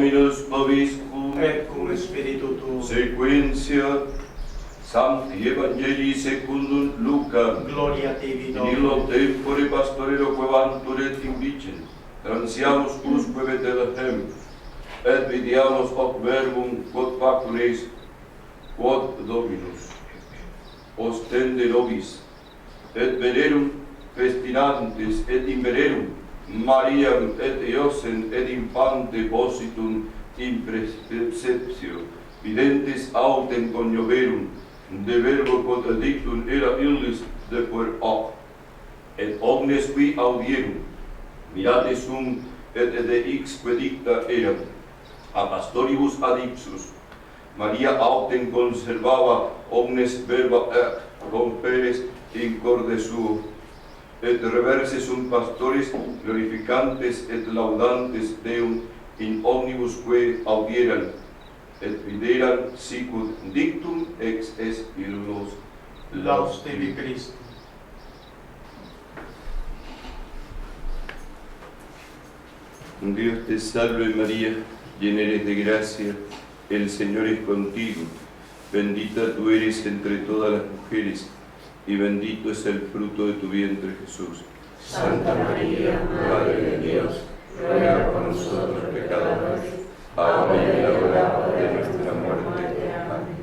Dominus vobiscum, et cum spiritu tuo. Sequentia Sancti Evangelii secundum Lucam. Gloria tibi, In illo tempore pastorelo quevantur et indicens, transiamus usque Bethlehem, et vidiamus hoc verbum quod factum est, quod Dominus ostende nobis, et venerum festinantes et invenerum Mariam et Iosem et infante positum in preceptio, videntes autem conioverum, de verbo quod dictum era illis de puer hoc, et omnes qui audierum, mirate sum et de ixque dicta eram, a pastoribus ad ipsus, Maria autem conservava omnes verba comperes in corde suo, et reverse sunt pastores glorificantes et laudantes Deum in omnibusque audieran, et videran sicut dictum ex est illos. Laus tibi Christum. Dios te salve María, llena eres de gracia, el Señor es contigo, bendita tú eres entre todas las mujeres, y bendito es el fruto de tu vientre Jesús. Santa María, Madre de Dios, ruega por nosotros pecadores, ahora y en la hora de nuestra muerte. Amén.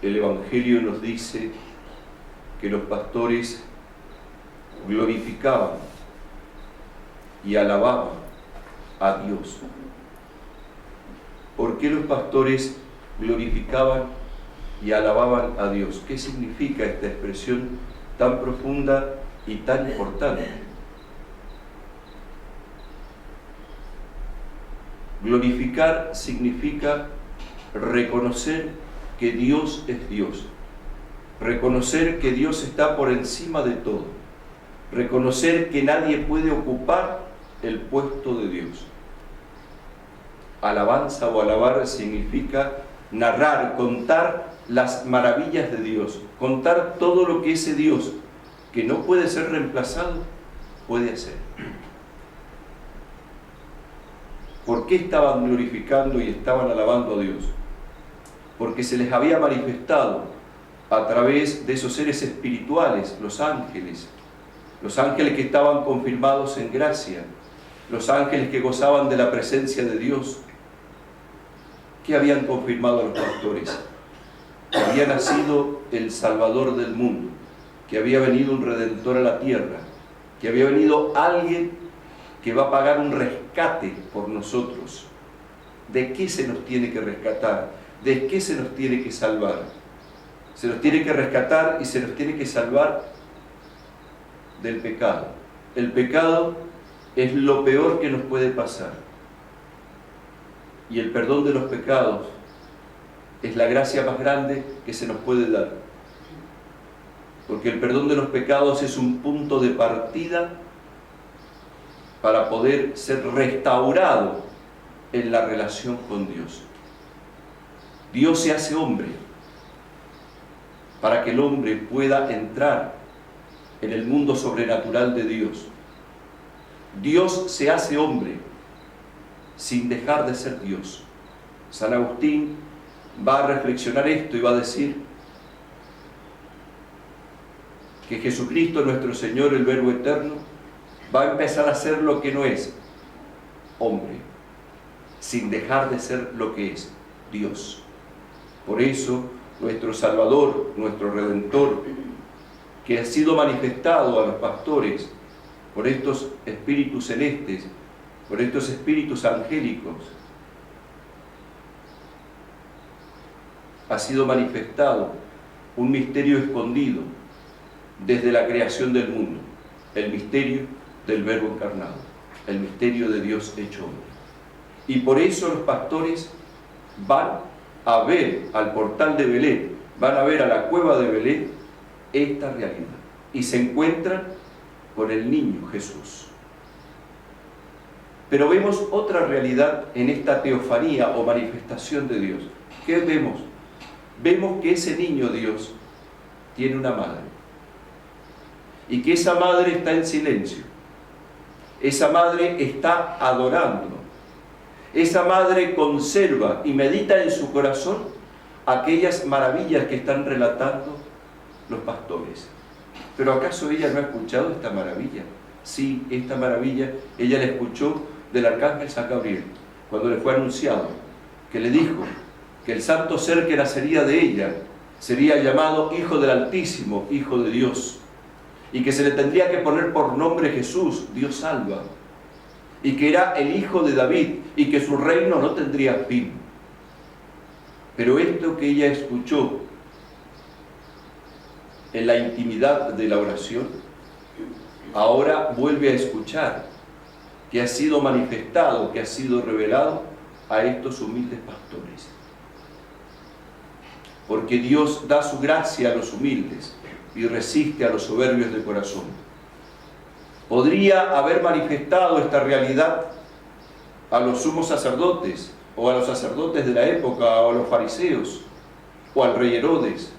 El Evangelio nos dice que los pastores glorificaban y alababan a Dios. ¿Por qué los pastores glorificaban y alababan a Dios? ¿Qué significa esta expresión tan profunda y tan importante? Glorificar significa reconocer que Dios es Dios, reconocer que Dios está por encima de todo, reconocer que nadie puede ocupar el puesto de Dios. Alabanza o alabar significa narrar, contar las maravillas de Dios, contar todo lo que ese Dios, que no puede ser reemplazado, puede hacer. ¿Por qué estaban glorificando y estaban alabando a Dios? Porque se les había manifestado a través de esos seres espirituales, los ángeles que estaban confirmados en gracia, los ángeles que gozaban de la presencia de Dios, que habían confirmado a los pastores, que había nacido el Salvador del mundo, que había venido un Redentor a la tierra, que había venido alguien que va a pagar un rescate por nosotros. ¿De qué se nos tiene que rescatar? ¿De qué se nos tiene que salvar? Se nos tiene que rescatar y se nos tiene que salvar del pecado. El pecado es lo peor que nos puede pasar. Y el perdón de los pecados es la gracia más grande que se nos puede dar. Porque el perdón de los pecados es un punto de partida para poder ser restaurado en la relación con Dios. Dios se hace hombre para que el hombre pueda entrar en el mundo sobrenatural de Dios. Dios se hace hombre sin dejar de ser Dios. San Agustín va a reflexionar esto y va a decir que Jesucristo nuestro Señor, el Verbo eterno, va a empezar a ser lo que no es, hombre, sin dejar de ser lo que es, Dios. Por eso, nuestro Salvador, nuestro Redentor, que ha sido manifestado a los pastores por estos espíritus celestes, por estos espíritus angélicos, ha sido manifestado un misterio escondido desde la creación del mundo, el misterio del Verbo encarnado, el misterio de Dios hecho hombre. Y por eso los pastores van a ver al portal de Belén, van a ver a la cueva de Belén esta realidad y se encuentran con el niño Jesús. Pero vemos otra realidad en esta teofanía o manifestación de Dios. ¿Qué vemos? vemos que ese niño Dios tiene una madre. Y que esa madre está en silencio. Esa madre está adorando. Esa madre conserva y medita en su corazón aquellas maravillas que están relatando los pastores. ¿Pero acaso ella no ha escuchado esta maravilla? Sí, esta maravilla ella la escuchó del arcángel San Gabriel, cuando le fue anunciado, que le dijo que el santo ser que nacería de ella sería llamado Hijo del Altísimo, Hijo de Dios, y que se le tendría que poner por nombre Jesús, Dios salva, y que era el Hijo de David, y que su reino no tendría fin. Pero esto que ella escuchó en la intimidad de la oración, ahora vuelve a escuchar que ha sido manifestado, que ha sido revelado a estos humildes pastores. Porque Dios da su gracia a los humildes y resiste a los soberbios de corazón. Podría haber manifestado esta realidad a los sumos sacerdotes, o a los sacerdotes de la época, o a los fariseos, o al rey Herodes,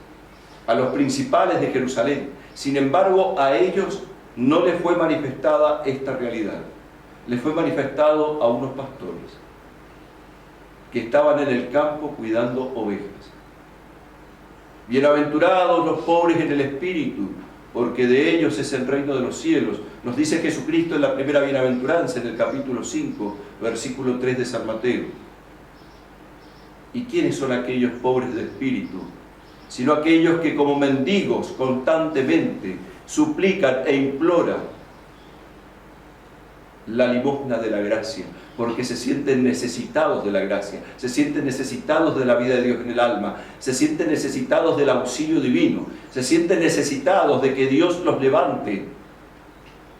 a los principales de Jerusalén. Sin embargo, a ellos no les fue manifestada esta realidad. Les fue manifestado a unos pastores que estaban en el campo cuidando ovejas. Bienaventurados los pobres en el espíritu, porque de ellos es el reino de los cielos. Nos dice Jesucristo en la primera bienaventuranza, en el capítulo 5, versículo 3 de San Mateo. ¿Y quiénes son aquellos pobres de espíritu? Sino aquellos que como mendigos constantemente suplican e imploran la limosna de la gracia, porque se sienten necesitados de la gracia, se sienten necesitados de la vida de Dios en el alma, se sienten necesitados del auxilio divino, se sienten necesitados de que Dios los levante,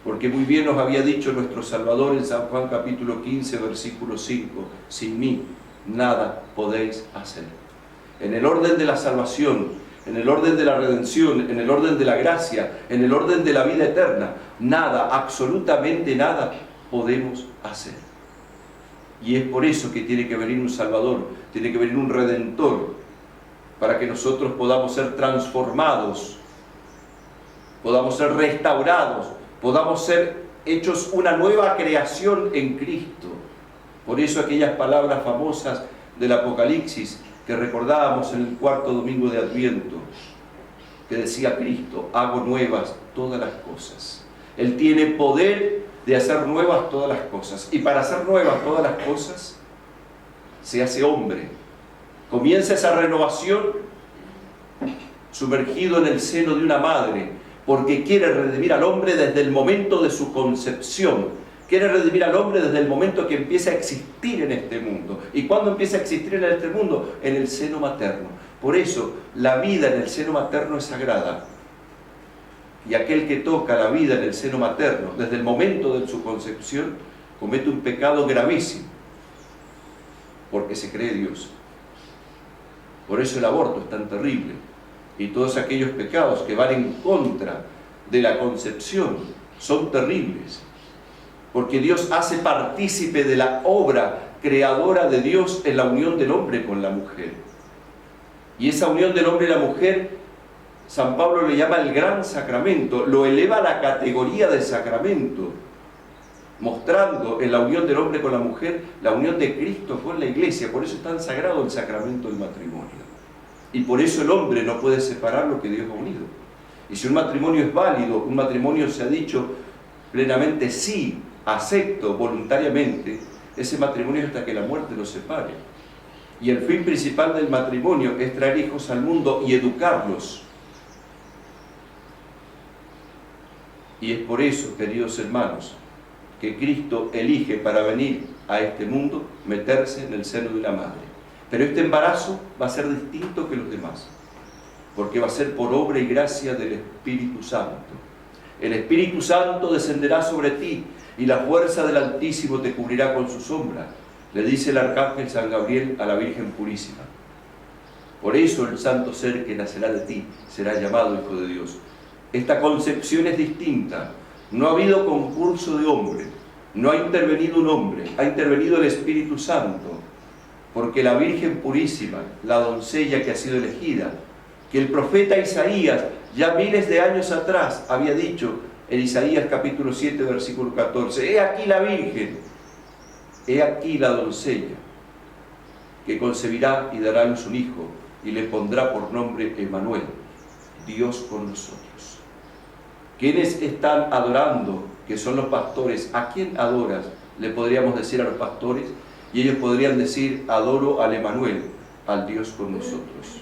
porque muy bien nos había dicho nuestro Salvador en San Juan capítulo 15, versículo 5, sin mí nada podéis hacer. En el orden de la salvación, en el orden de la redención, en el orden de la gracia, en el orden de la vida eterna, nada, absolutamente nada podemos hacer. Y es por eso que tiene que venir un Salvador, tiene que venir un Redentor, para que nosotros podamos ser transformados, podamos ser restaurados, podamos ser hechos una nueva creación en Cristo. Por eso aquellas palabras famosas del Apocalipsis que recordábamos en el cuarto domingo de Adviento, que decía Cristo, hago nuevas todas las cosas. Él tiene poder de hacer nuevas todas las cosas. Y para hacer nuevas todas las cosas, se hace hombre. Comienza esa renovación sumergido en el seno de una madre, porque quiere redimir al hombre desde el momento de su concepción. Quiere redimir al hombre desde el momento que empieza a existir en este mundo. ¿Y cuándo empieza a existir en este mundo? En el seno materno. Por eso, la vida en el seno materno es sagrada. Y aquel que toca la vida en el seno materno, desde el momento de su concepción, comete un pecado gravísimo, porque se cree Dios. Por eso el aborto es tan terrible. Y todos aquellos pecados que van en contra de la concepción son terribles. Porque Dios hace partícipe de la obra creadora de Dios en la unión del hombre con la mujer. Y esa unión del hombre y la mujer, San Pablo le llama el gran sacramento, lo eleva a la categoría de sacramento, mostrando en la unión del hombre con la mujer la unión de Cristo con la Iglesia. Por eso es tan sagrado el sacramento del matrimonio. Y por eso el hombre no puede separar lo que Dios ha unido. Y si un matrimonio es válido, un matrimonio se ha dicho plenamente sí, acepto voluntariamente, ese matrimonio hasta que la muerte los separe. Y el fin principal del matrimonio es traer hijos al mundo y educarlos. Y es por eso, queridos hermanos, que Cristo elige para venir a este mundo meterse en el seno de una madre. Pero este embarazo va a ser distinto que los demás, porque va a ser por obra y gracia del Espíritu Santo. El Espíritu Santo descenderá sobre ti y la fuerza del Altísimo te cubrirá con su sombra, le dice el arcángel San Gabriel a la Virgen Purísima. Por eso el santo ser que nacerá de ti será llamado Hijo de Dios. Esta concepción es distinta. No ha habido concurso de hombre, no ha intervenido un hombre, ha intervenido el Espíritu Santo. porque la Virgen Purísima, la doncella que ha sido elegida, que el profeta Isaías ya miles de años atrás había dicho en Isaías capítulo 7, versículo 14, he aquí la Virgen, he aquí la doncella, que concebirá y dará a luz un hijo, y le pondrá por nombre Emmanuel, Dios con nosotros. ¿Quiénes están adorando? Que son los pastores. ¿A quién adoras? Le podríamos decir a los pastores, y ellos podrían decir, adoro al Emmanuel, al Dios con nosotros.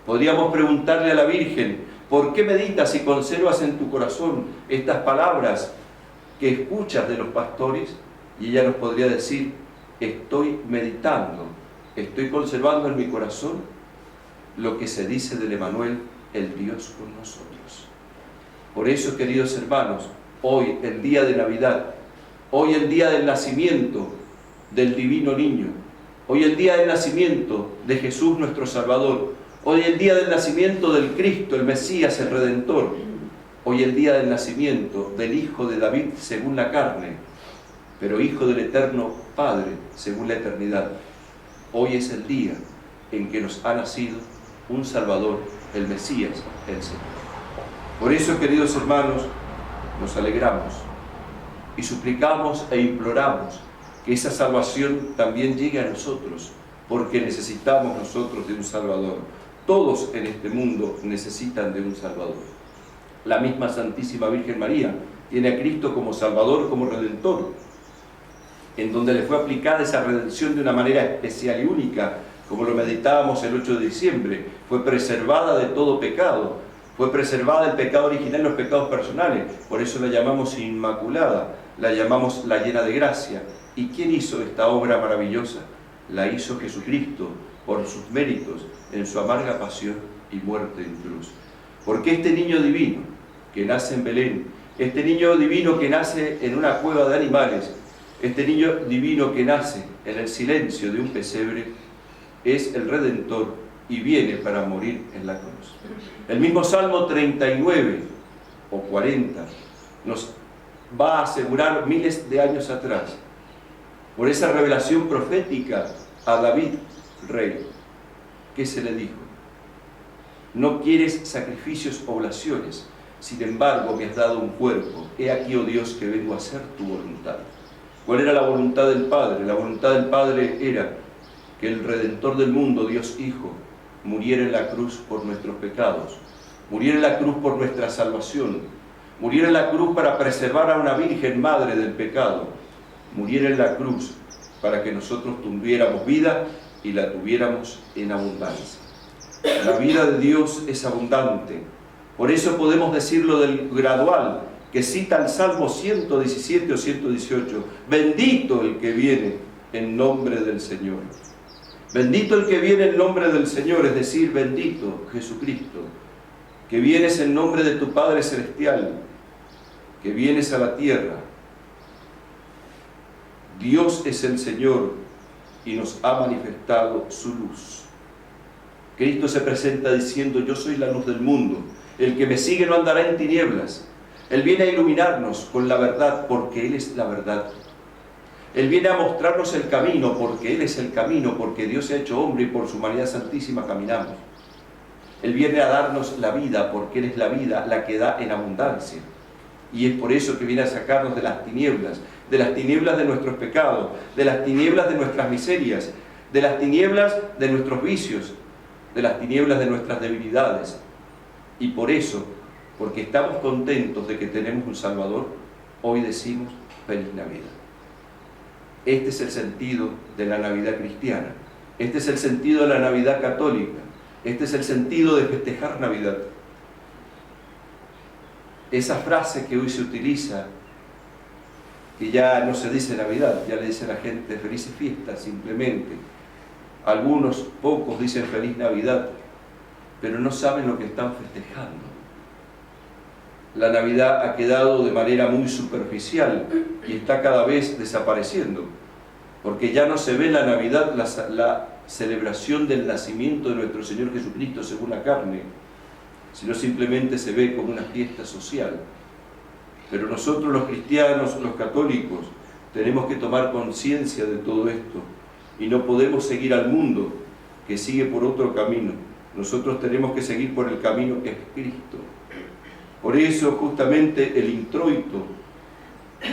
Podríamos preguntarle a la Virgen, ¿por qué meditas y conservas en tu corazón estas palabras que escuchas de los pastores? Y ella nos podría decir, estoy meditando, estoy conservando en mi corazón lo que se dice del Emmanuel, el Dios con nosotros. Por eso, queridos hermanos, hoy, el día de Navidad, hoy el día del nacimiento del divino niño, hoy el día del nacimiento de Jesús nuestro Salvador, hoy el día del nacimiento del Cristo, el Mesías, el Redentor, hoy el día del nacimiento del Hijo de David según la carne, pero Hijo del Eterno Padre según la eternidad. Hoy es el día en que nos ha nacido un Salvador, el Mesías, el Señor. Por eso, queridos hermanos, nos alegramos y suplicamos e imploramos que esa salvación también llegue a nosotros, porque necesitamos nosotros de un Salvador. Todos en este mundo necesitan de un Salvador. La misma Santísima Virgen María tiene a Cristo como Salvador, como Redentor, en donde le fue aplicada esa redención de una manera especial y única, como lo meditábamos el 8 de diciembre. Fue preservada de todo pecado, fue preservada del pecado original y los pecados personales, por eso la llamamos Inmaculada, la llamamos la llena de gracia. ¿Y quién hizo esta obra maravillosa? La hizo Jesucristo, por sus méritos, en su amarga pasión y muerte en cruz. Porque este niño divino que nace en Belén, este niño divino que nace en una cueva de animales, este niño divino que nace en el silencio de un pesebre, es el Redentor y viene para morir en la cruz. El mismo Salmo 39 o 40 nos va a asegurar miles de años atrás, por esa revelación profética a David, rey, que se le dijo: no quieres sacrificios, oblaciones, sin embargo me has dado un cuerpo, he aquí, oh Dios, que vengo a hacer tu voluntad. ¿Cuál era la voluntad del Padre? La voluntad del Padre era que el Redentor del mundo, Dios Hijo, muriera en la cruz por nuestros pecados, muriera en la cruz por nuestra salvación, muriera en la cruz para preservar a una Virgen Madre del pecado, muriera en la cruz para que nosotros tuviéramos vida y la tuviéramos en abundancia. La vida de Dios es abundante. Por eso podemos decirlo del gradual, que cita el Salmo 117 o 118. Bendito el que viene en nombre del Señor. Bendito el que viene en nombre del Señor, es decir, bendito Jesucristo, que vienes en nombre de tu Padre Celestial, que vienes a la tierra. Dios es el Señor y nos ha manifestado su luz. Cristo se presenta diciendo: yo soy la luz del mundo, el que me sigue no andará en tinieblas. Él viene a iluminarnos con la verdad, porque Él es la verdad. Él viene a mostrarnos el camino, porque Él es el camino, porque Dios se ha hecho hombre y por su humanidad santísima caminamos. Él viene a darnos la vida, porque Él es la vida, la que da en abundancia. Y es por eso que viene a sacarnos de las tinieblas de nuestros pecados, de las tinieblas de nuestras miserias, de las tinieblas de nuestros vicios, de las tinieblas de nuestras debilidades. Y por eso, porque estamos contentos de que tenemos un Salvador, hoy decimos feliz Navidad. Este es el sentido de la Navidad cristiana, este es el sentido de la Navidad católica, este es el sentido de festejar Navidad. Esa frase que hoy se utiliza, que ya no se dice Navidad, ya le dice a la gente felices fiestas simplemente. Algunos, pocos dicen feliz Navidad, pero no saben lo que están festejando. La Navidad ha quedado de manera muy superficial y está cada vez desapareciendo, porque ya no se ve en la Navidad la celebración del nacimiento de nuestro Señor Jesucristo según la carne, sino simplemente se ve como una fiesta social. Pero nosotros los cristianos, los católicos, tenemos que tomar conciencia de todo esto y no podemos seguir al mundo que sigue por otro camino. Nosotros tenemos que seguir por el camino que es Cristo. Por eso justamente el introito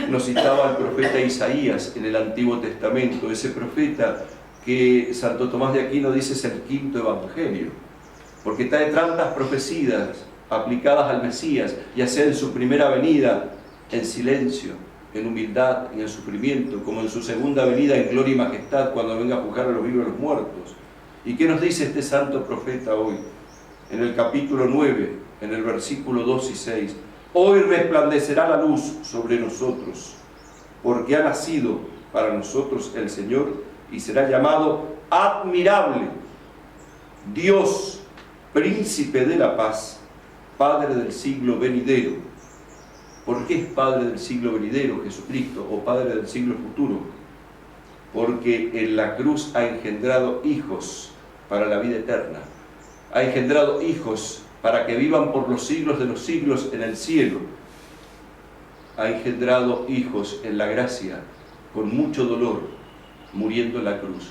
nos citaba al profeta Isaías en el Antiguo Testamento, ese profeta que Santo Tomás de Aquino dice es el quinto evangelio, porque trae tantas profecías aplicadas al Mesías, ya sea en su primera venida en silencio, en humildad, en el sufrimiento, como en su segunda venida en gloria y majestad, cuando venga a juzgar a los vivos y a los muertos. ¿Y qué nos dice este santo profeta hoy? En el capítulo 9, en el versículo 2 y 6. Hoy resplandecerá la luz sobre nosotros, porque ha nacido para nosotros el Señor, y será llamado admirable, Dios, príncipe de la paz, Padre del siglo venidero. ¿Por qué es Padre del siglo venidero Jesucristo, o Padre del siglo futuro? Porque en la cruz ha engendrado hijos para la vida eterna. Ha engendrado hijos para que vivan por los siglos de los siglos en el cielo. Ha engendrado hijos en la gracia, con mucho dolor, muriendo en la cruz.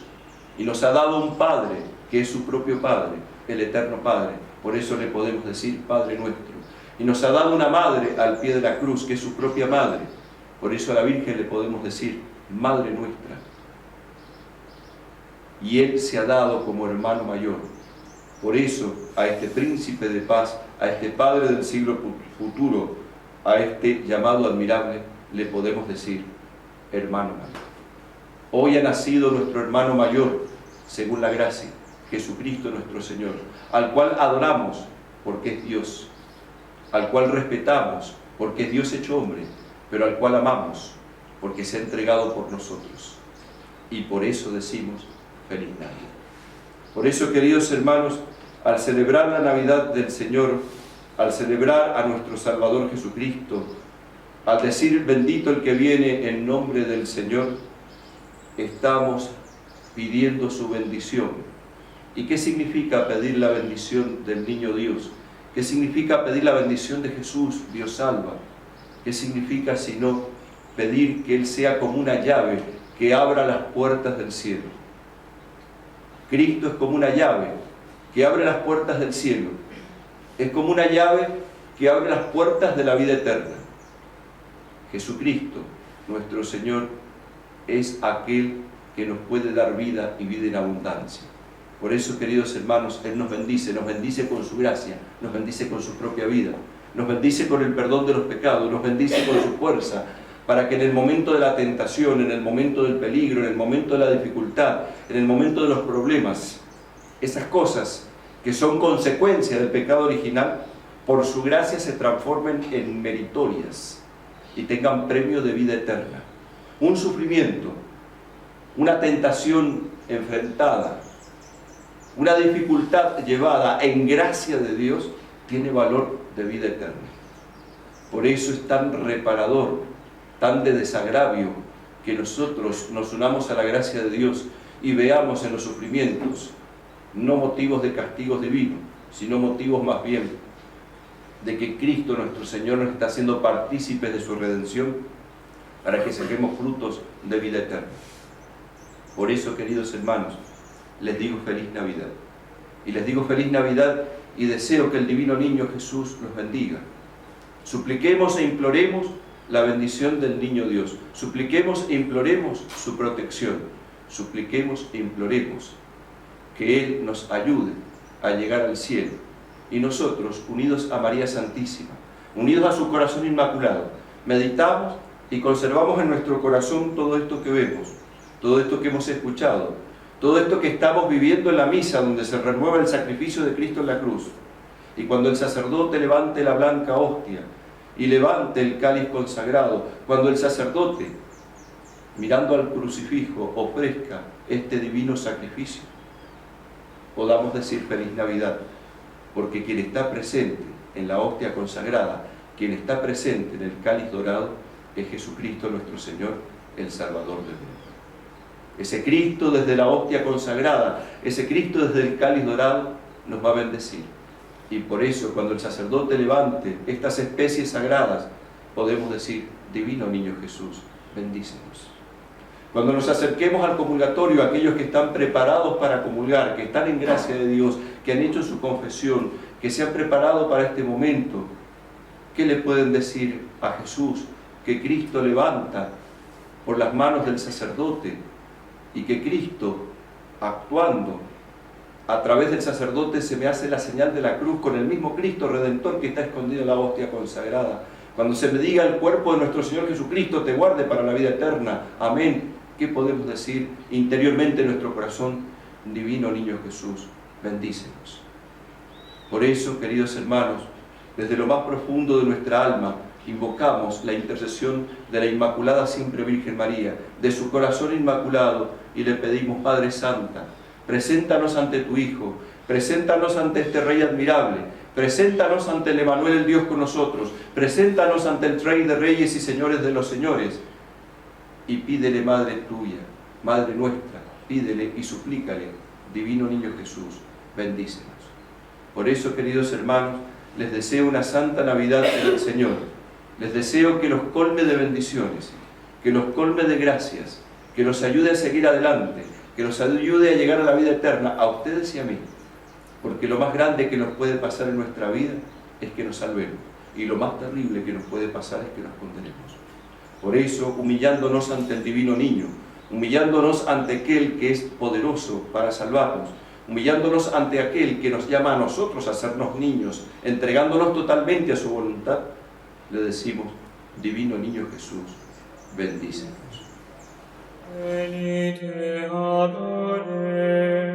Y nos ha dado un Padre, que es su propio Padre, el eterno Padre. Por eso le podemos decir Padre nuestro. Y nos ha dado una Madre al pie de la cruz, que es su propia Madre. Por eso a la Virgen le podemos decir Madre nuestra. Y Él se ha dado como hermano mayor. Por eso a este príncipe de paz, a este Padre del siglo futuro, a este llamado admirable, le podemos decir hermano mayor. Hoy ha nacido nuestro hermano mayor, según la gracia, Jesucristo nuestro Señor, al cual adoramos porque es Dios, al cual respetamos porque es Dios hecho hombre, pero al cual amamos porque se ha entregado por nosotros. Y por eso decimos feliz Navidad. Por eso, queridos hermanos, al celebrar la Navidad del Señor, al celebrar a nuestro Salvador Jesucristo, al decir bendito el que viene en nombre del Señor, estamos pidiendo su bendición. ¿Y qué significa pedir la bendición del niño Dios? ¿Qué significa pedir la bendición de Jesús, Dios salva? ¿Qué significa sino pedir que Él sea como una llave que abra las puertas del cielo? Cristo es como una llave que abre las puertas del cielo. Es como una llave que abre las puertas de la vida eterna. Jesucristo, nuestro Señor, es aquel que nos puede dar vida y vida en abundancia. Por eso, queridos hermanos, Él nos bendice con su gracia, nos bendice con su propia vida, nos bendice con el perdón de los pecados, nos bendice con su fuerza, para que en el momento de la tentación, en el momento del peligro, en el momento de la dificultad, en el momento de los problemas, esas cosas que son consecuencia del pecado original, por su gracia se transformen en meritorias y tengan premio de vida eterna. Un sufrimiento, una tentación enfrentada, una dificultad llevada en gracia de Dios, tiene valor de vida eterna. Por eso es tan reparador, tan de desagravio, que nosotros nos unamos a la gracia de Dios y veamos en los sufrimientos no motivos de castigos divinos, sino motivos más bien de que Cristo nuestro Señor nos está haciendo partícipes de su redención para que saquemos frutos de vida eterna. Por eso, queridos hermanos, les digo feliz Navidad. Y les digo feliz Navidad y deseo que el divino niño Jesús los bendiga. Supliquemos e imploremos la bendición del niño Dios. Supliquemos e imploremos su protección. Supliquemos e imploremos que Él nos ayude a llegar al cielo. Y nosotros, unidos a María Santísima, unidos a su corazón inmaculado, meditamos y conservamos en nuestro corazón todo esto que vemos, todo esto que hemos escuchado, todo esto que estamos viviendo en la misa, donde se renueva el sacrificio de Cristo en la cruz. Y cuando el sacerdote levante la blanca hostia y levante el cáliz consagrado, cuando el sacerdote, mirando al crucifijo, ofrezca este divino sacrificio, podamos decir feliz Navidad, porque quien está presente en la hostia consagrada, quien está presente en el cáliz dorado, es Jesucristo nuestro Señor, el Salvador del mundo. Ese Cristo desde la hostia consagrada, ese Cristo desde el cáliz dorado, nos va a bendecir. Y por eso, cuando el sacerdote levante estas especies sagradas, podemos decir: divino niño Jesús, bendícenos. Cuando nos acerquemos al comulgatorio, aquellos que están preparados para comulgar, que están en gracia de Dios, que han hecho su confesión, que se han preparado para este momento, ¿qué le pueden decir a Jesús? Que Cristo levanta por las manos del sacerdote y que Cristo, actuando a través del sacerdote, se me hace la señal de la cruz con el mismo Cristo Redentor que está escondido en la hostia consagrada. Cuando se me diga el cuerpo de nuestro Señor Jesucristo te guarde para la vida eterna. Amén. ¿Qué podemos decir interiormente en nuestro corazón? Divino Niño Jesús, bendícenos. Por eso, queridos hermanos, desde lo más profundo de nuestra alma, invocamos la intercesión de la Inmaculada Siempre Virgen María, de su corazón inmaculado, y le pedimos, Madre Santa, preséntanos ante tu Hijo, preséntanos ante este Rey admirable, preséntanos ante el Emanuel, el Dios con nosotros, preséntanos ante el Rey de Reyes y Señores de los Señores, y pídele, Madre tuya, Madre nuestra, pídele y suplícale, Divino Niño Jesús, bendícenos. Por eso, queridos hermanos, les deseo una santa Navidad del Señor. Les deseo que los colme de bendiciones, que los colme de gracias, que nos ayude a seguir adelante, que nos ayude a llegar a la vida eterna, a ustedes y a mí. Porque lo más grande que nos puede pasar en nuestra vida es que nos salvemos. Y lo más terrible que nos puede pasar es que nos condenemos. Por eso, humillándonos ante el Divino Niño, humillándonos ante aquel que es poderoso para salvarnos, humillándonos ante aquel que nos llama a nosotros a sernos niños, entregándonos totalmente a su voluntad, le decimos, Divino Niño Jesús, bendícenos. Venite adoremos.